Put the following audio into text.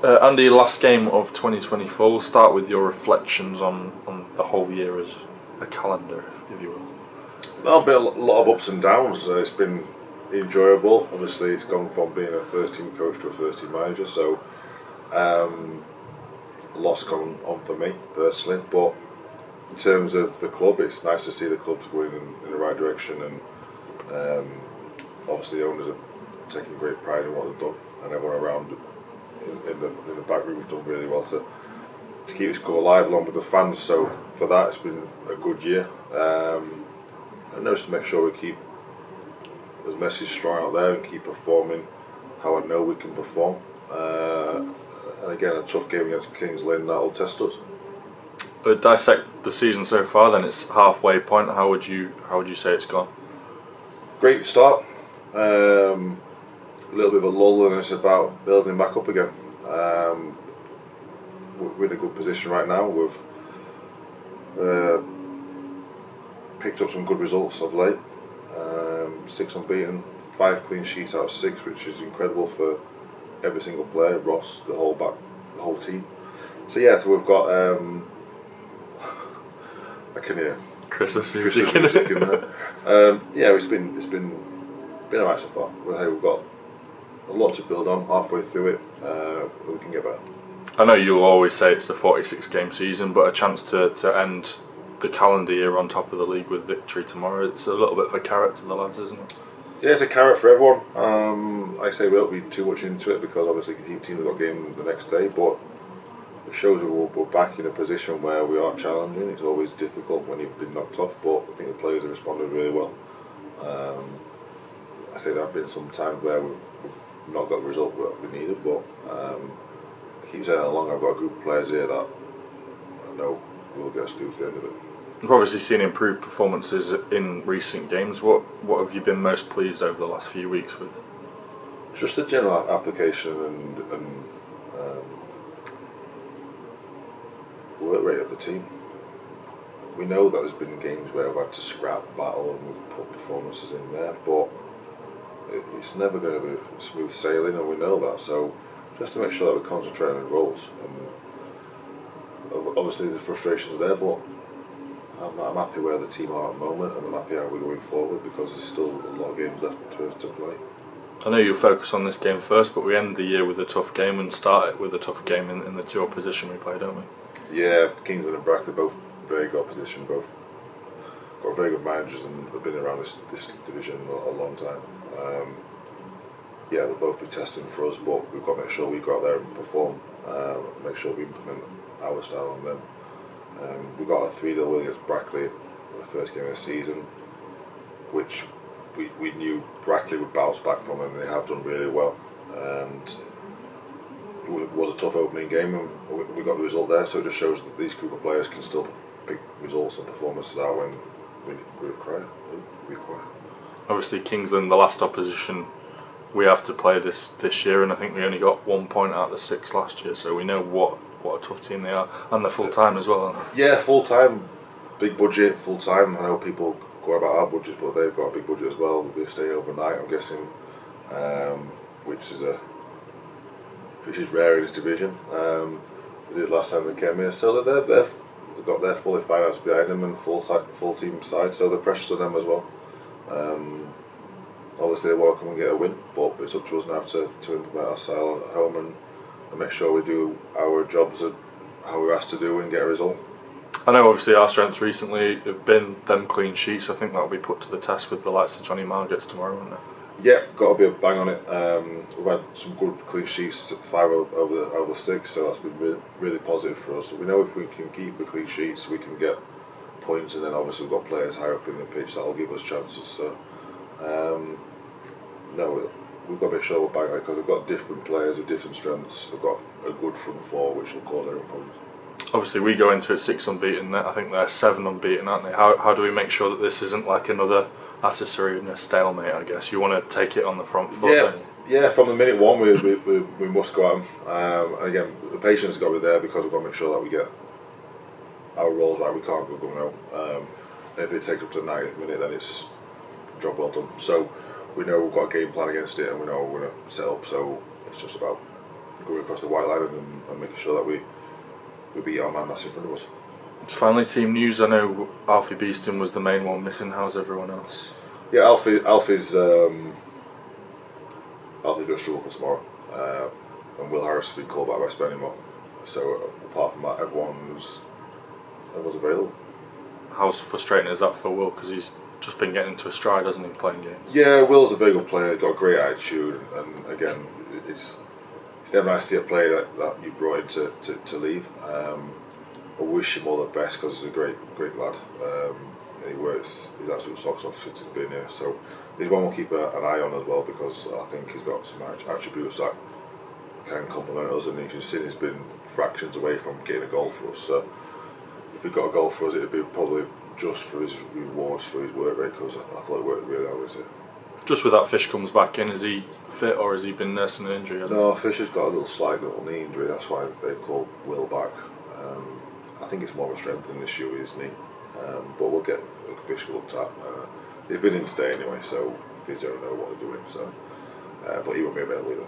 Andy, last game of 2024. We'll start with your reflections on the whole year as a calendar, if you will. There'll be a lot of ups and downs. It's been enjoyable. Obviously, it's gone from being a first team coach to a first team manager, so a lot's gone on for me personally. But in terms of the club, it's nice to see the club's going in the right direction, and obviously the owners have taken great pride in what they've done, and everyone around in the back room has done really well to keep this club alive along with the fans. So for that, it's been a good year. And just to make sure we keep the message strong out there and keep performing how I know we can perform. And again, a tough game against Kings Lynn, that'll test us. Dissect the season so far. Then it's halfway point. How would you say it's gone? Great start. A little bit of a lull, and it's about building back up again. We're in a good position right now. We've picked up some good results of late. 6 unbeaten, 5 clean sheets out of 6, which is incredible for every single player, Ross, the whole team. So we've got I can hear Christmas music in there. It's been alright so far. We've got a lot to build on. Halfway through it, we can get better. I know you'll always say it's the 46 game season, but a chance to end the calendar year on top of the league with victory tomorrow. It's a little bit of a carrot to the lads, isn't it? Yeah, it's a carrot for everyone. I say we don't read too much into it because obviously the teams have got a game the next day, but it shows that we're back in a position where we are challenging. It's always difficult when you've been knocked off, but I think the players have responded really well. I say there have been some times where we've not got the result that we needed, but I keep saying along, I've got a group of players here that I know will get us through to the end of it. We've obviously seen improved performances in recent games. What have you been most pleased over the last few weeks with? Just the general application and work rate of the team. We know that there's been games where we've had to scrap battle and we've put performances in there, but it's never going to be smooth sailing, and we know that. So just to make sure that we concentrate on the roles, and obviously the frustrations are there, but I'm happy where the team are at the moment, and I'm happy how we're going forward because there's still a lot of games left to play. I know you'll focus on this game first, but we end the year with a tough game and start it with a tough game in the 2 opposition we play, don't we? Yeah, Kings Lynn and Brackley, both very good opposition, both got very good managers, and they've been around this division a long time. They'll both be testing for us, but we've got to make sure we go out there and perform, make sure we implement our style on them. We got a 3-0 win against Brackley in the first game of the season, which we knew Brackley would bounce back from, and they have done really well. And it was a tough opening game, and we got the result there. So it just shows that these group of players can still pick results and performances out when we require. Obviously, Kings Lynn, the last opposition we have to play this year, and I think we only got 1 point out of the 6 last year. So we know what a tough team they are, and they're full time as well, aren't they? Yeah, full time, big budget, full time. I know people go about our budgets, but they've got a big budget as well. They stay overnight, I'm guessing, which is rare in this division. They did last time they came here, so they've got their fully financed behind them and full team side, so the pressure's on them as well. Obviously they want to come and get a win, but it's up to us now to implement our style at home and make sure we do our jobs and how we're asked to do and get a result. I know obviously our strengths recently have been them clean sheets. I think that'll be put to the test with the likes of Johnny Margets tomorrow, won't it? Yeah, got to be a bang on it. We've had some good clean sheets, 5 over 6, so that's been really, really positive for us. We know if we can keep the clean sheets, we can get points, and then obviously we've got players higher up in the pitch that'll give us chances. So, we've got to make sure we're bang on it because we've got different players with different strengths. We've got a good front 4, which will cause their own problems. Obviously, we go into it 6 unbeaten. I think they're 7 unbeaten, aren't they? How do we make sure that this isn't like another accessory in a stalemate? I guess you want to take it on the front foot. Yeah. From the minute one, we must go at them. And again, the patience has got to be there because we've got to make sure that we get our roles right. We can't go going out. If it takes up to the 90th minute, then it's job well done. So we know we've got a game plan against it, and we know we're going to set up. So it's just about going across the white line and making sure that we beat our man that's in front of us. It's finally team news. I know Alfie Beeston was the main one missing. How's everyone else? Yeah, Alfie's going to struggle for tomorrow, and Will Harris has been called back by Spennymoor. So apart from that, everyone's available. How frustrating is that for Will? Because he's just been getting into a stride, hasn't he, playing games? Yeah, Will's a very good player. He's got a great attitude, and again, it's never nice to see a player that you brought in to leave. I wish him all the best because he's a great lad. And he works his absolute socks off since he's been here. So he's one we'll keep an eye on as well, because I think he's got some attributes that can complement us, and you can see he's been fractions away from getting a goal for us. So if he got a goal for us, it'd be probably just for his rewards for his work rate, because I thought he worked really hard with it. Just with that, Fish comes back in. Is he fit, or has he been nursing an injury? No, Fish has got a slight little knee injury. That's why they called Will back. I think it's more of a strengthening issue with his knee, but we'll get Fish looked at. He's been in today anyway, so physio know what they're doing. So, but he won't be available either.